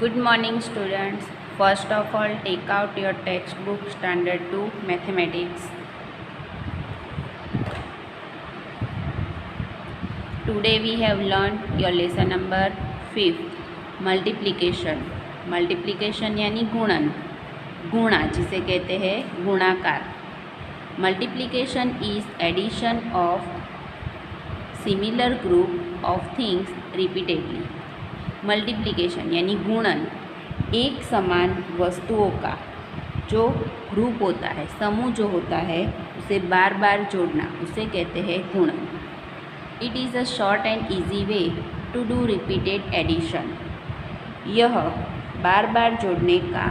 Good morning, students. First of all, take out your textbook, Standard 2 Mathematics. Today we have learned your lesson number 5, multiplication. Multiplication यानी गुणन, गुणा जिसे कहते हैं गुणाकार. Multiplication is addition of similar group of things repeatedly. Multiplication यानी गुणन, एक समान वस्तुओं का जो ग्रुप होता है, समूह जो होता है, उसे बार बार जोड़ना, उसे कहते हैं गुणन. It is a short and easy way to do repeated addition. यह बार बार जोड़ने का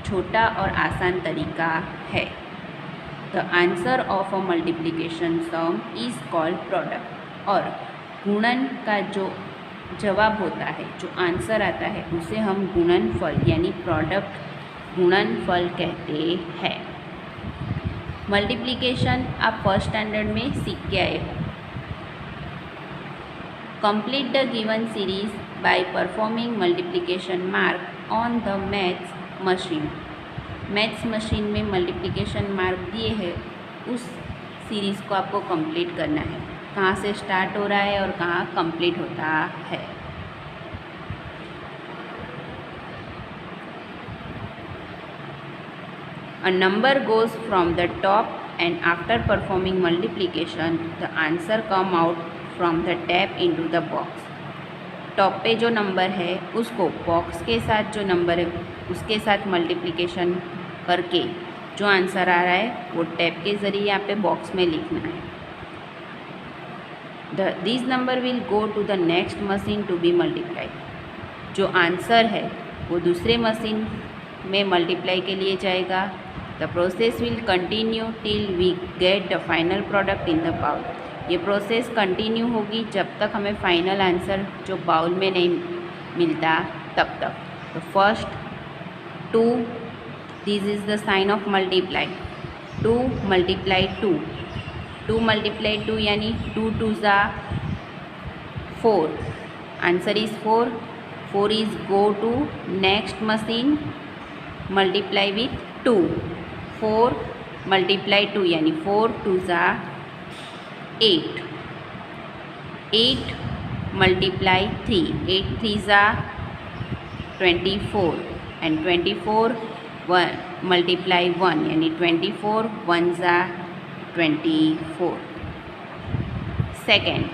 छोटा और आसान तरीका है. The answer of a multiplication some is called product. और गुणन का जो जवाब होता है, जो आंसर आता है, उसे हम गुणनफल यानी प्रोडक्ट गुणनफल कहते हैं. मल्टीप्लिकेशन आप फर्स्ट स्टैंडर्ड में सीख के आए हो. Complete the given series by performing multiplication mark on the maths machine. Maths machine में मल्टीप्लिकेशन मार्क दिए हैं, उस सीरीज़ को आपको कंप्लीट करना है. कहाँ से स्टार्ट हो रहा है और कहाँ कंप्लीट होता है. A number goes from the top and after performing multiplication the answer come out from the tab into the box. Top पे जो नंबर है उसको बॉक्स के साथ जो नंबर है उसके साथ मल्टीप्लिकेशन करके जो आंसर आ रहा है वो टैब के ज़रिए यहाँ पे बॉक्स में लिखना है. This number will go to the next machine to be multiply. जो आंसर है वो दूसरे मशीन में मल्टीप्लाई के लिए जाएगा. The process will continue till we get the final product in the bowl. ये प्रोसेस कंटिन्यू होगी जब तक हमें फाइनल आंसर जो बाउल में नहीं मिलता तब तक. तो first 2, this is the sign of multiply. 2 multiply 2. 2 multiply 2 यानी 2 2 ज़ा 4. Answer is 4. 4 is go to next machine multiply with 2. 4 multiply 2 यानी 4 2 ज़ा 8. 8 मल्टीप्लाई 3. 8 3 ज़ा 24 एंड 24 मल्टीप्लाई 1 यानी 24 1 ज़ा 24. Second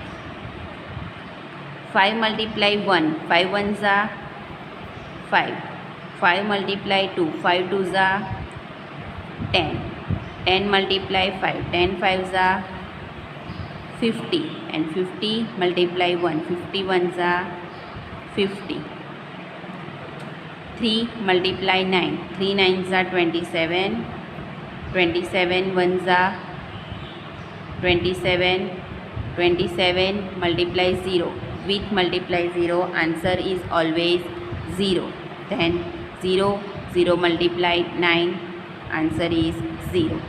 5 multiply 1. 5 1 ज़ा 5. 5 मल्टीप्लाई 2. 5 2 ज़ा 10. 10 मल्टीप्लाई 5. 10 5 ज़ा 50 एंड 50 मल्टीप्लाई 1. 51 ज़ा 50. 3 मल्टीप्लाई 9. 3 9 ज़ा 27. 27 1 ज़ा 27. 27 multiply 0. With multiply 0 answer is always 0. Then 0 0 multiply 9 answer is 0.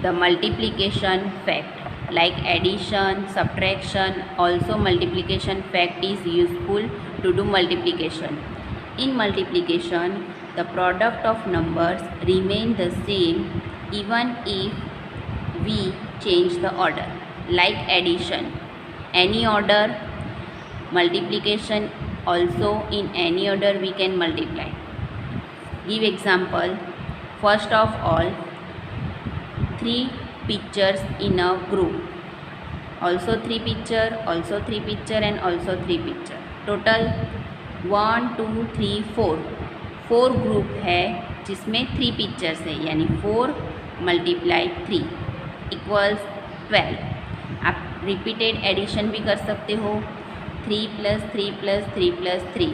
The multiplication fact, like addition, subtraction, also multiplication fact is useful to do multiplication. In multiplication, the product of numbers remain the same even if we change the order. Like addition, any order. Multiplication also in any order we can multiply. Give example. First of all, 3 pictures in a group. Also 3 picture, also 3 picture and also 3 picture. Total 1 2 3 4. 4 group है जिसमें 3 pictures है यानी 4 multiply 3 equals 12. आप repeated addition भी कर सकते हो. 3 plus 3 plus 3 plus 3.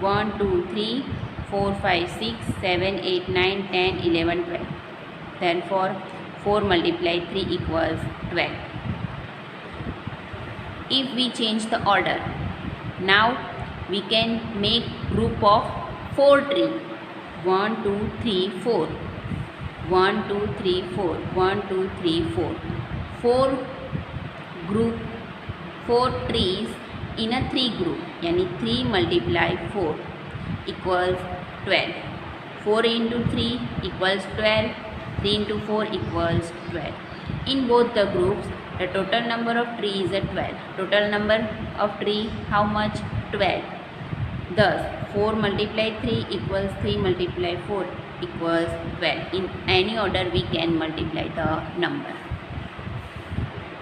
1 2 3 4 5 6 7 8 9 10 11 12. Therefore 4 multiply 3 equals 12. If we change the order, now we can make group of 4 tree. 1 2 3 4. 1 2 3 4. 1 2 3 4. 4 group 4 trees in a 3 group, यानी 3 multiply 4 equals 12. 4 into 3 equals 12. 3 into 4 equals 12. In both the groups, the total number of tree is 12. Total number of tree, how much? 12. Thus, 4 multiply 3 equals 3 multiply 4 equals 12. In any order, we can multiply the number.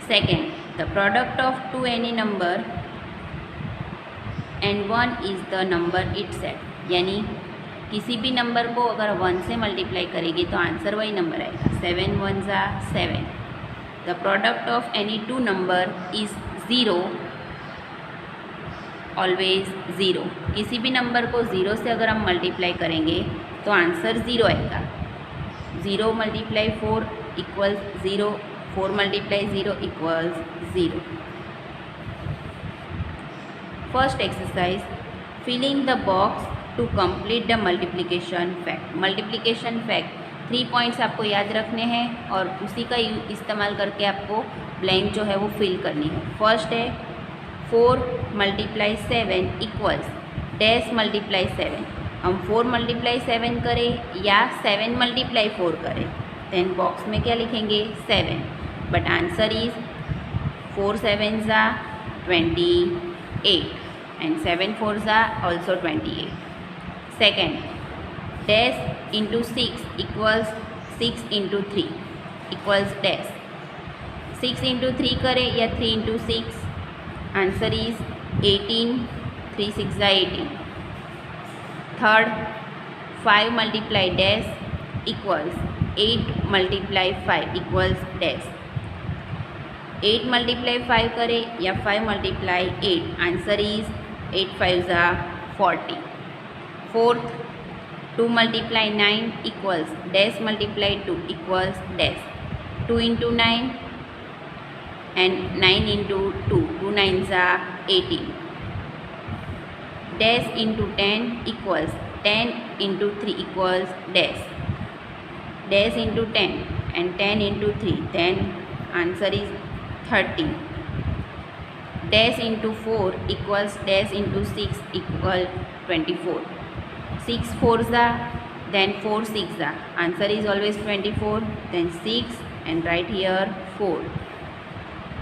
Second, the product of two any number and 1 is the number itself. यानी किसी भी number को अगर 1 से multiply करेंगे तो answer वही number आएगा. 7 1 ज़ा 7. The product of any two number is 0, always 0. किसी भी नंबर को 0 से अगर हम मल्टीप्लाई करेंगे तो आंसर 0 आएगा. 0 multiply 4 equals 0. 4 multiply 0 equals 0. First exercise, filling the box to complete the multiplication fact. Multiplication fact 3 points आपको याद रखने हैं और उसी का इस्तेमाल करके आपको ब्लैंक जो है वो फिल करनी है. फर्स्ट है 4 मल्टीप्लाई 7 इक्वल्स डैश मल्टीप्लाई 7. हम 4 मल्टीप्लाई 7 करें या 7 मल्टीप्लाई 4 करें, देन बॉक्स में क्या लिखेंगे? 7. बट आंसर इज 4 7 ज़ा 28 and 7 4 ज़ा also 28. Second, dash into 6 equals 6 into 3 equals dash. 6 into 3 करें या 3 into 6, आंसर इज 18. 3 6 ज़ा 18. Third, 5 multiply dash equals 8 multiply 5 equals dash. 8 multiply 5 करें या 5 मल्टीप्लाई 8, आंसर इज 8 5 ज़ा 40. Fourth, 2 multiply 9 equals dash multiply 2 equals dash. 2 into 9 and 9 into 2, 2 9 ज़ा 18. Dash into 10 equals 10 into 3 equals dash. Dash into 10 and 10 into 3, then answer is 30. Dash into 4 equals dash into 6 equal 24. 6 4 ज़ा, then 4 6 ज़ा, answer is always 24, then 6 and write here 4.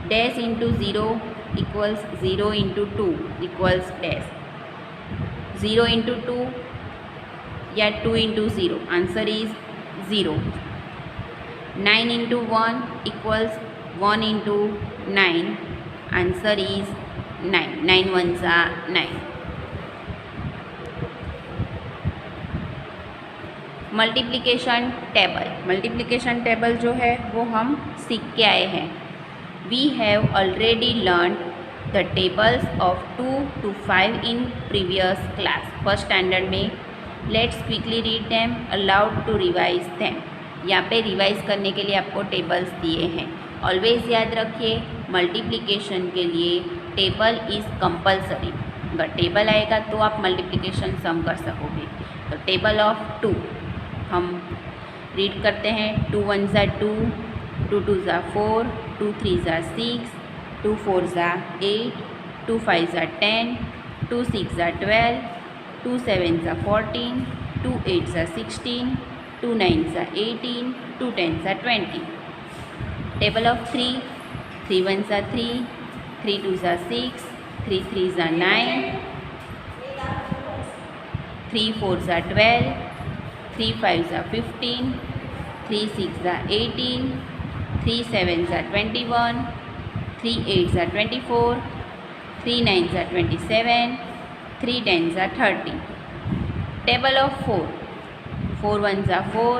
Dash into 0 equals 0 into 2 equals dash. 0 into 2 या 2 into 0, answer is 0. 9 into 1 equals 1 into 9, answer is 9. 9 1 ज़ा 9. Multiplication table जो है वो हम सीख के आए हैं. We have already learn the tables of 2 to 5 in previous class. First standard में. Let's quickly read them aloud to revise them. यहाँ पे रिवाइज करने के लिए आपको टेबल्स दिए हैं. ऑलवेज याद रखिए मल्टीप्लिकेशन के लिए टेबल इज़ कंपल्सरी. अगर टेबल आएगा तो आप मल्टीप्लिकेशन सम कर सकोगे. तो टेबल ऑफ 2 हम रीड करते हैं. 2 1 ज़ा 2, 2 2 ज़ा 4, 2 3 ज़ा 6, 2 4 ज़ा 8, 2 5 ज़ा 10, 2 6 ज़ा 12, 2 7 ज़ा 14, 2 8 ज़ा 16, 2 9 ज़ा 18, 2 10 ज़ा 20. टेबल ऑफ 3, 3 1 ज़ा 3, 3 2 ज़ा 6, 3 3 ज़ा 9, 3 4 ज़ा 12, 3 5 ज़ा 15, 3 6 ज़ा 18, 3 7 ज़ा 21, 3 8 ज़ा 24, 3 9 ज़ा 27, 3 10 ज़ा 30. टेबल ऑफ 4, 4 1 ज़ा 4,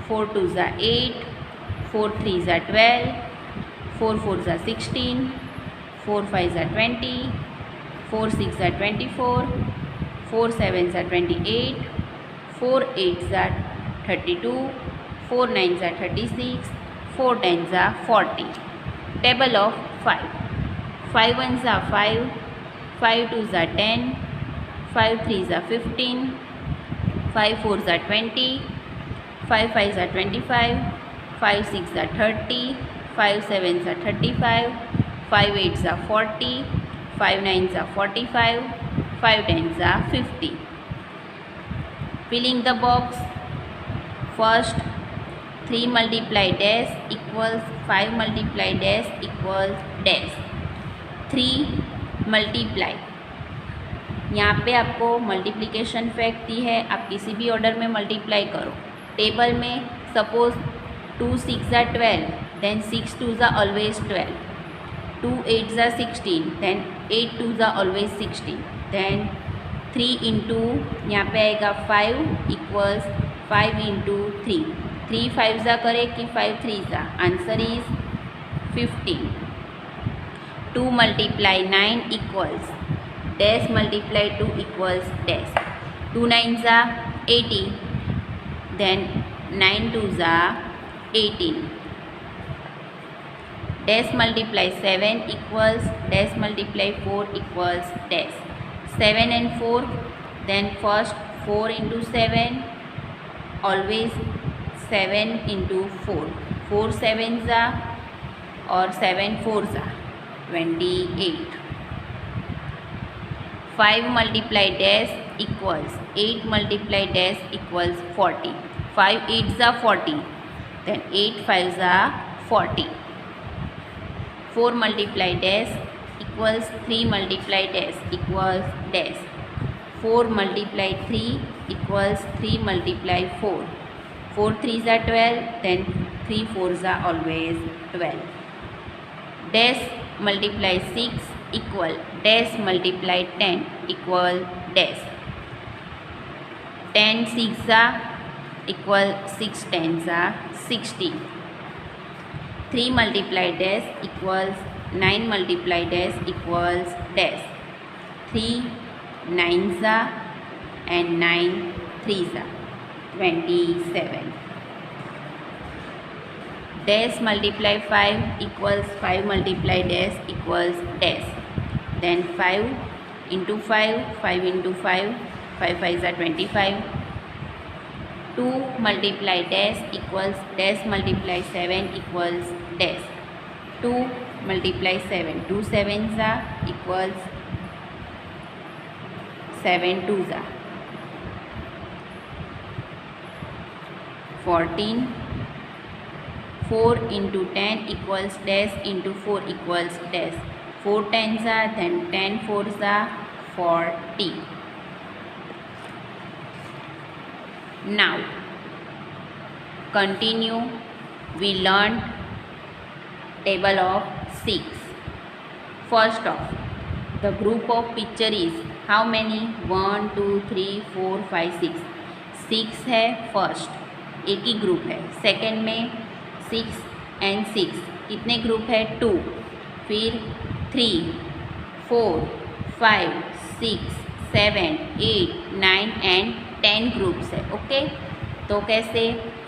4 2 ज़ा 8, 4 3 ज़ा 12, 4 4 ज़ा 16, 4 5 ज़ा 20, 4 6 ज़ा 24, 4 7 ज़ा 28, 4 8 ज़ा 32, 4 9 ज़ा 36, 4 10 ज़ा 40. टेबल ऑफ 5, 5 1 ज़ा 5, 5 2 ज़ा 10, 5 3 ज़ा 15, 5 4 ज़ा 20, 5 5 ज़ा 25, 5 6 ज़ा 30, 5 7 ज़ा 35, 5 8s are 40, 5 9s are 45, 5 10s are 50. Filling the box. First 3 multiply dash equals 5 multiply dash equals dash. 3 multiply, यहाँ पे आपको मल्टीप्लिकेशन फैक्ट दी है, आप किसी भी ऑर्डर में मल्टीप्लाई करो. टेबल में suppose 2 6 are 12, then 6 2s are always 12, 2 8s are 16, then 8 2s are always 16, then 3 into यहाँ पे आएगा 5 इक्वल्स 5 इंटू 3, 3 5s are करे कि 5 3s are, answer is 15. 2 multiply 9 equals dash multiply 2 equals dash. 2 9s are 80, then 9 2s are 18. Dash multiply 7 equals dash multiply 4 equals dash. 7 and 4, then first 4 into 7, always 7 into 4, 4 7s are or 7 4s are 28. 5 multiply dash equals 8 multiply dash equals 40, 5 8s are 40, then 8 5s are 40. 4 multiply dash equals 3 multiply dash equals dash. 4 multiply 3 equals 3 multiply 4, 4 3s are 12, then 3 4s are always 12. Dash multiply 6 equal dash multiply 10 equal dash. 10 6s are equal 6 10s are 60. 3 multiply dash equals 9 multiply dash equals dash. 3 9s are and 9 3s are 27. Dash multiply 5 equals 5 multiply dash equals dash. Then 5 into 5, 5 into 5, 5 5s are 25. 2 multiply dash equals dash multiply 7 equals dash. 2 multiply 7, 2 7s are equals 7 2s are 14. 4 into 10 equals dash into 4 equals dash. 4 10s are, then 10 4s are 40. Now continue. We learned table of 6. First off, the group of picture is how many? 1 2 3 4 5 6. 6 है first, एक ही group है. Second में 6 and 6 कितने group है? 2. फिर 3 4 5 6 7 8 9 and 10 groups है. Okay, तो कैसे?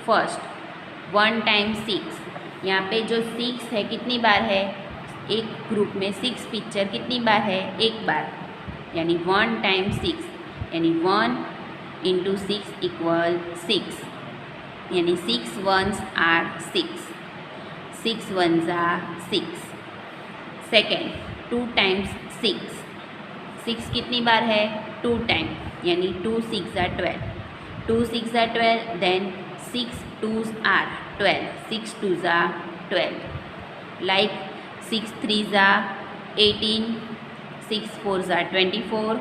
फर्स्ट 1 टाइम्स 6, यहाँ पे जो 6 है कितनी बार है? एक ग्रुप में 6 पिक्चर कितनी बार है? एक बार, यानी 1 टाइम्स 6, यानी 1 इंटू 6 इक्वल 6, यानी 6 1s are 6, 6 1s are 6. Second 2 times 6, 6 कितनी बार है? 2 टाइम, यानी 2 6 are 12, 2 6 are 12, then 6 2s are 12, 6 2s are 12. Like 6 3s are 18, 6 4s are 24,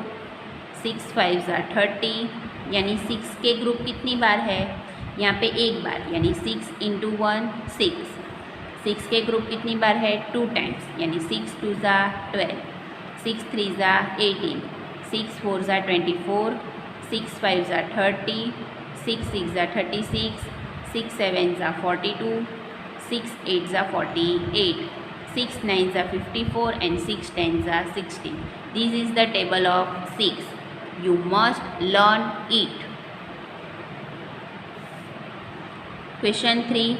6 5s are 30, यानी 6 के ग्रुप कितनी बार है? यहाँ पे एक बार, यानी 6 इंटू 1 6. 6 के ग्रुप कितनी बार है? 2 टाइम्स, यानी 6 2s are 12, 6 3s are 18, 6 4s are 24, 6 5s are 30, 6 6s are 36, 6 7s are 42, 6 8s are 48, 6 9s are 54 and 6 10s are 60. This is the table of 6. You must learn it. Question 3,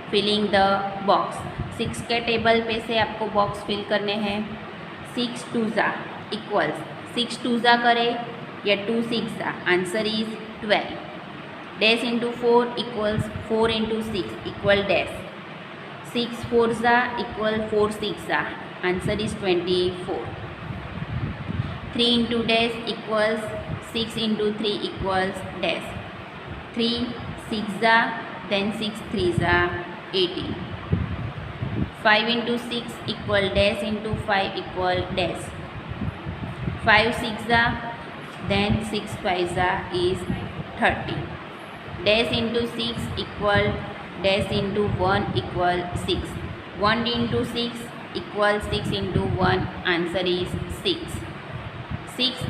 filling the box. 6 के table पे से आपको box fill करने हैं. 6 2s equals 6 2s करे या 2 6s, answer is 12. Dash into 4 equals 4 into 6 equal dash. 6 4s equal 4 6s, Answer is 24. 3 into dash equals 6 into 3 equals dash. 3 6 are, then 6 3s are 18. 5 into 6 equal dash into 5 equal dash. 5 6 are, then 6 5s are is 30. Dash into 6 equal dash into 1 equal 6. 1 into 6 equals 6 into 1. Answer is 6. 6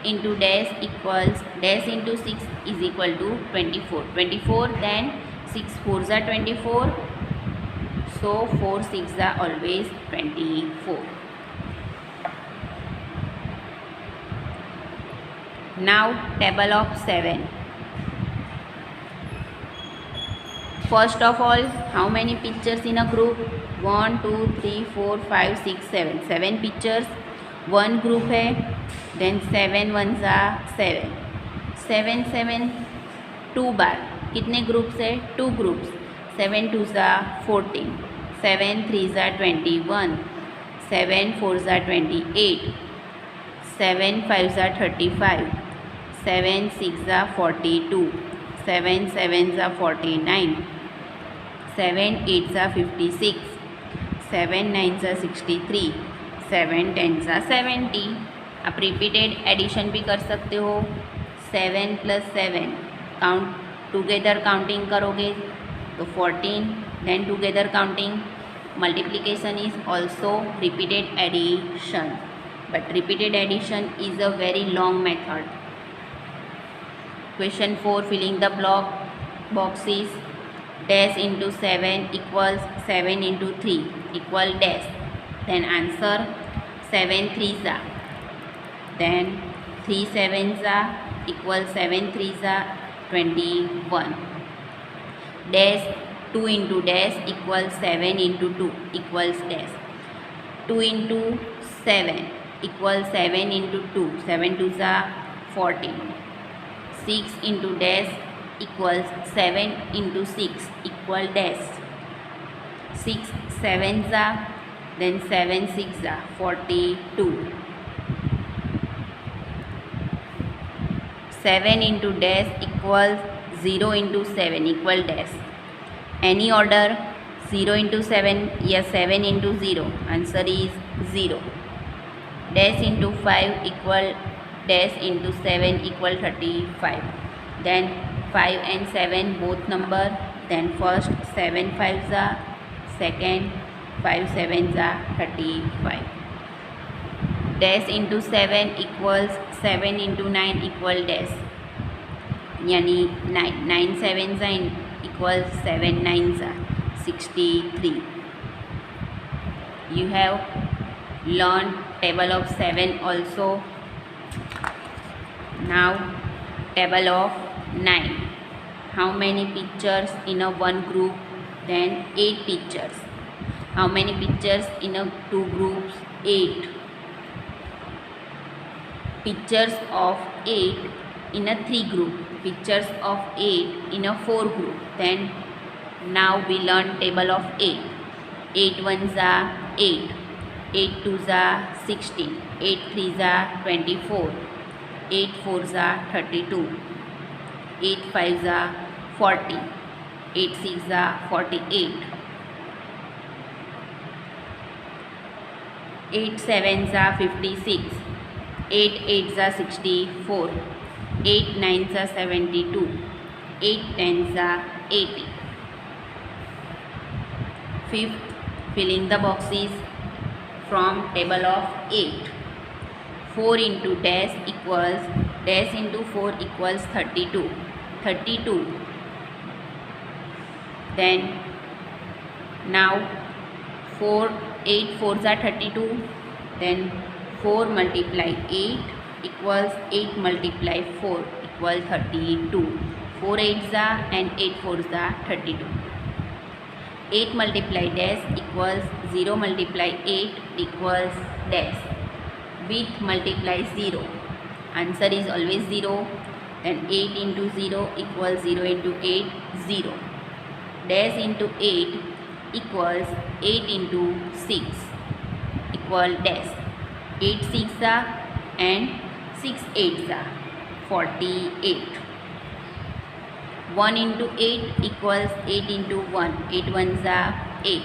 into dash equals dash into 6 is equal to 24. 24, then 6 4s are 24. So 4 6 are always 24. Now table of 7. First of all, how many pictures in a group? 1 2 3 4 5 6 7. 7 pictures one group है. Then 7 ones are 7. 7 7 2 बार कितने groups है? 2 groups. 7 2s are 14. 7 3s are 21. 7 4s are 28. 7 5s are 35. 7 6s are 42. 7 7s are 49. 7 8s are 56. 7 9s are 63. 7 10s are 70. आप repeated addition भी कर सकते हो. 7 + 7 count together counting करोगे तो 14. Then together counting multiplication is also repeated addition, but repeated addition is a very long method. Question 4, filling the boxes. Dash into 7 equals 7 into 3 equal dash. Then answer 7 3s are. Then 3 7s are equal 7 3s are 21. Dash 2 into dash equals 7 into 2 equals dash. 2 into 7 equals 7 into 2. 7 2s are 14. 6 into dash equals 7 into 6 equal dash. 6 7s are, then 7 6s are 42. 7 into dash equals 0 into 7 equal dash. Any order? 0 into 7, yes, 7 into 0. Answer is 0. Dash into 5 equal dash into 7 equal 35. Then 5 and 7 both number. Then first 7 5s are, second 5 7s are 35. Dash into 7 equals 7 into 9 equal dash. यानी 9 7s are equals 7 9s are 63. You have learned table of 7 also. Now table of 9. How many pictures in a one group? Then 8 pictures. How many pictures in a 2 groups? 8. Pictures of 8 in a 3 group. Pictures of 8 in a 4 group. Then now we learn table of 8. 8 ones are 8. 8 2s are 16. 8 3s are 24. 8 4s are 32. 8 5s are 40. 8 6s are 48. 8 7s are 56. 8 8s are 64. 8 9s are 72. 8 10s are 80. Fifth, filling the boxes from table of 8. 4 into dash equals dash into 4 equals 32. 32. Then now 8 4s are 32. Then 4 multiply 8 equals 8 multiply 4 equals 32. 4 8s are and 8 4s are 32. 8 multiply dash equals 0 multiply 8 equals dash. With multiply 0. Answer is always 0. Then 8 into 0 equals 0 into 8, 0. Dash into 8 equals 8 into 6. equal dash. 8 6 and 6 8 48. 1 into 8 equals 8 into 1. 8 1s are 8.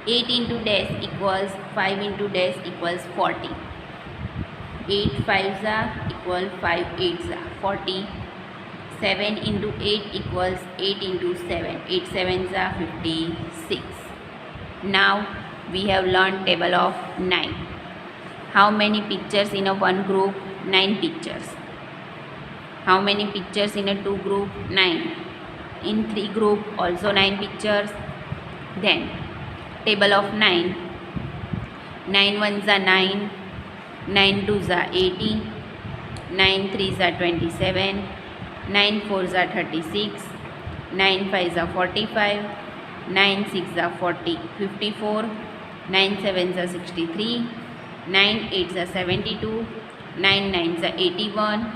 8 into dash equals 5 into dash equals 40. 8 5s are equal 5 8s are 40. 7 into 8 equals 8 into 7. 8 7s are 56. Now we have learned table of 9. How many pictures in a one group? 9 pictures. How many pictures in a two group? 9. In three group also 9 pictures. Then table of 9. 9 1s are 9. 9 2s are 18. 9 3s are 27. 9 4s are 36. 9 5s are 45. 9 6s are 54. 9 7s are 63. 9 8s are 72. 9 9s are 81.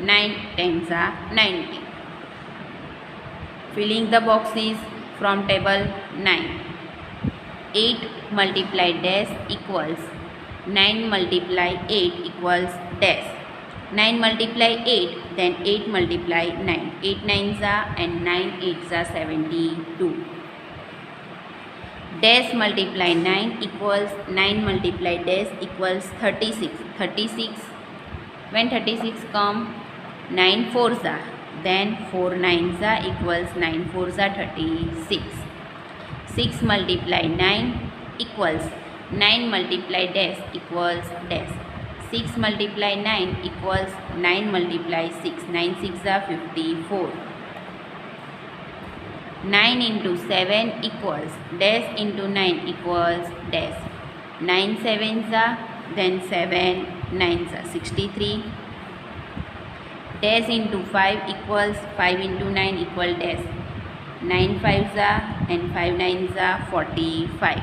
9 10s are 90. Filling the boxes from table 9. 8 multiply dash equals 9 multiply 8 equals dash. 9 multiply 8, then 8 multiply 9. 8 9s are and 9 8s are 72. Dash multiply 9 equals 9 multiply dash equals 36. 36. When 36 come, 9 4s are, then 4 9s are equals 9 4s are 36. 6 multiply 9 equals 9 multiply dash equals dash. 6 multiply 9 equals 9 multiply 6. 9 6 are 54. 9 into 7 equals dash into 9 equals dash. 9 7s are, then 7 9s are 63. Dash into 5 equals 5 into 9 equal dash. 9 5s are and 5 9s are 45.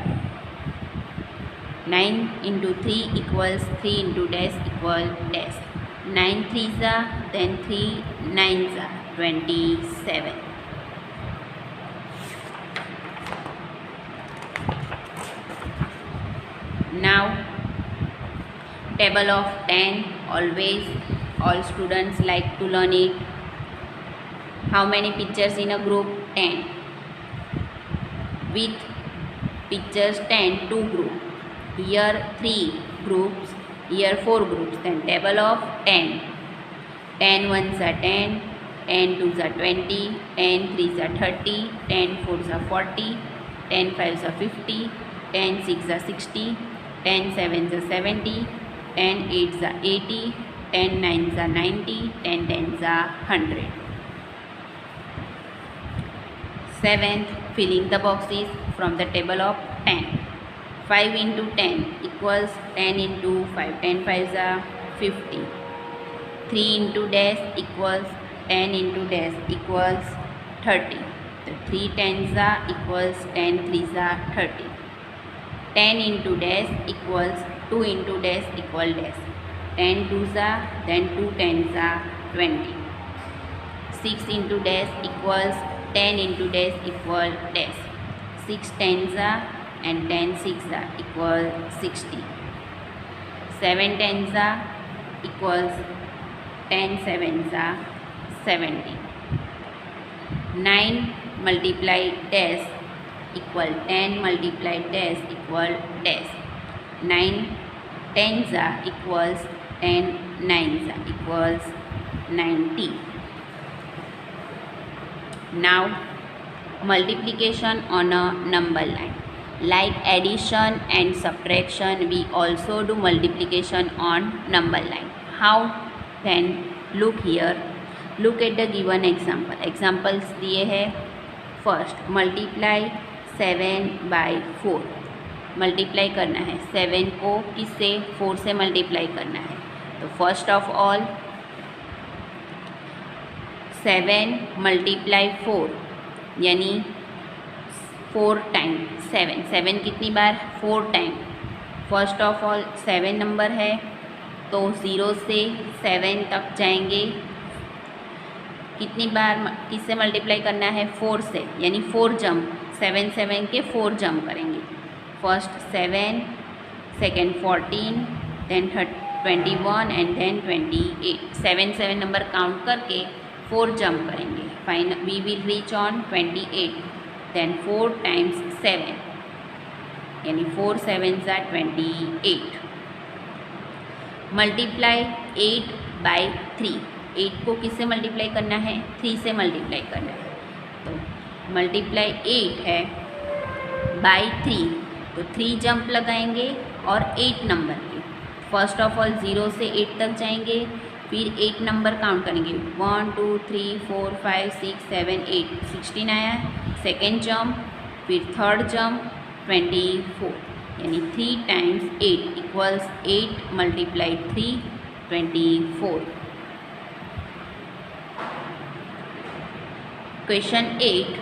9 into 3 equals 3 into dash equal dash. 9 3s are, then 3 9s are 27. Now table of 10, always all students like to learn it. How many pictures in a group? 10. With pictures 10, 2 groups. Here 3 groups, here 4 groups. Then table of 10. 10 1s are 10, 10 2s are 20, 10 3s are 30, 10 4s are 40, 10 5s are 50, 10 6s are 60, 10 7s are 70, 10 8s are 80, 10 9s are 90, 10 10s are 100. 7th, filling the boxes from the table of 10. 5 into 10 equals 10 into 5. 10 5s are 50. 3 into dash equals 10 into dash equals 30. So 3 10s are equals 10 3s are 30. 10 into dash equals 2 into dash equal dash. 10 2s are, then 2 10s are 20. 6 into dash equals 10 into dash equal dash. 6 10s are and 10 6 are equal 60. 7 10s are equals 10 7s are 70. 9 multiply dash equal 10 multiply dash equal dash. 9 10s are equals 10 9s are equals 90. Now multiplication on a number line. Like addition and subtraction, we also do multiplication on number line. How? Then look here. Look at the given example. Examples दिए हैं. First, multiply 7 by 4. Multiply करना है 7 को किससे? 4 से multiply करना है. तो फर्स्ट ऑफ ऑल 7 मल्टीप्लाई 4 यानी 4 टाइम 7. 7 कितनी बार? 4 time. First of all 7 number है तो 0 से 7 तक जाएंगे. कितनी बार किससे मल्टीप्लाई करना है? 4 से, यानी 4 जंप. 7 7 के 4 जंप करेंगे. First 7 second 14, then 21 and then 28। 7 number count करके 4 जंप करेंगे। Final we will reach on 28, then 4 times 7 यानी 4 7s are 28। Multiply 8 by 3। 8 को किससे मल्टीप्लाई करना है? 3 से मल्टीप्लाई करना है। तो मल्टीप्लाई 8 है बाई 3, तो 3 जंप लगाएंगे और 8 नंबर के। फर्स्ट ऑफ ऑल 0 से 8 तक जाएंगे, फिर 8 नंबर काउंट करेंगे। 1 2 3 4 5 6 7 8, 16 आया। सेकेंड जंप, फिर थर्ड जंप 24, यानी 3 times 8 equals 8 multiply 3 24। Question 8.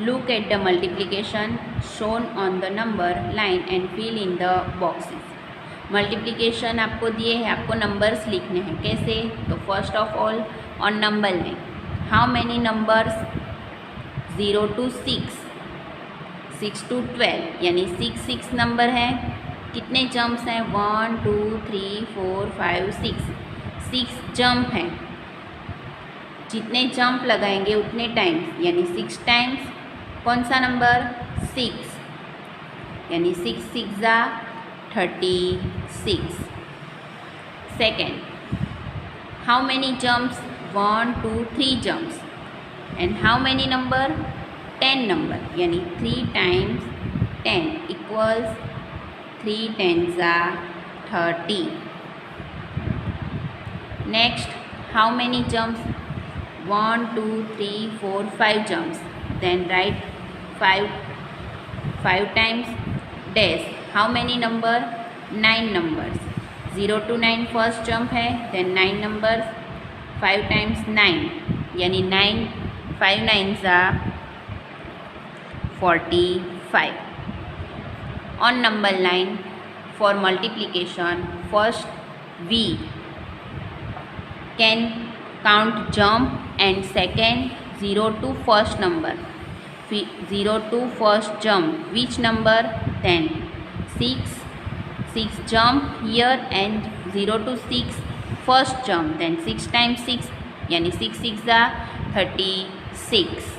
Look at the multiplication shown on the number line and fill in the boxes. Multiplication आपको दिए हैं, आपको नंबर्स लिखने हैं। कैसे? तो first of all on number line, how many numbers? 0 to 6, 6 to 12, यानी 6 number है। कितने जंप्स हैं? 1 2 3 4 5 6 जंप हैं। जितने जंप लगाएंगे उतने टाइम्स, यानी 6 टाइम्स कौन सा नंबर? 6, यानी 6 6 36। Second, how many jumps? 1 2 3 jumps. And how many number? 10 number, यानी 3 times 10 equals 3 10s are 30। Next, how many jumps? 1 2 3 4 5 jumps, then write 5 times dash. How many number? 9 numbers। 0 to 9 first jump है, then 9 numbers, 5 times 9 यानी 9, 5 9s are 45। On number line for multiplication, first we can count jump and second 0 to first number, 0 to first jump, which number? Then 6 jump here and 0 to 6 first jump, then 6 times 6 यानी 6 6 are 36।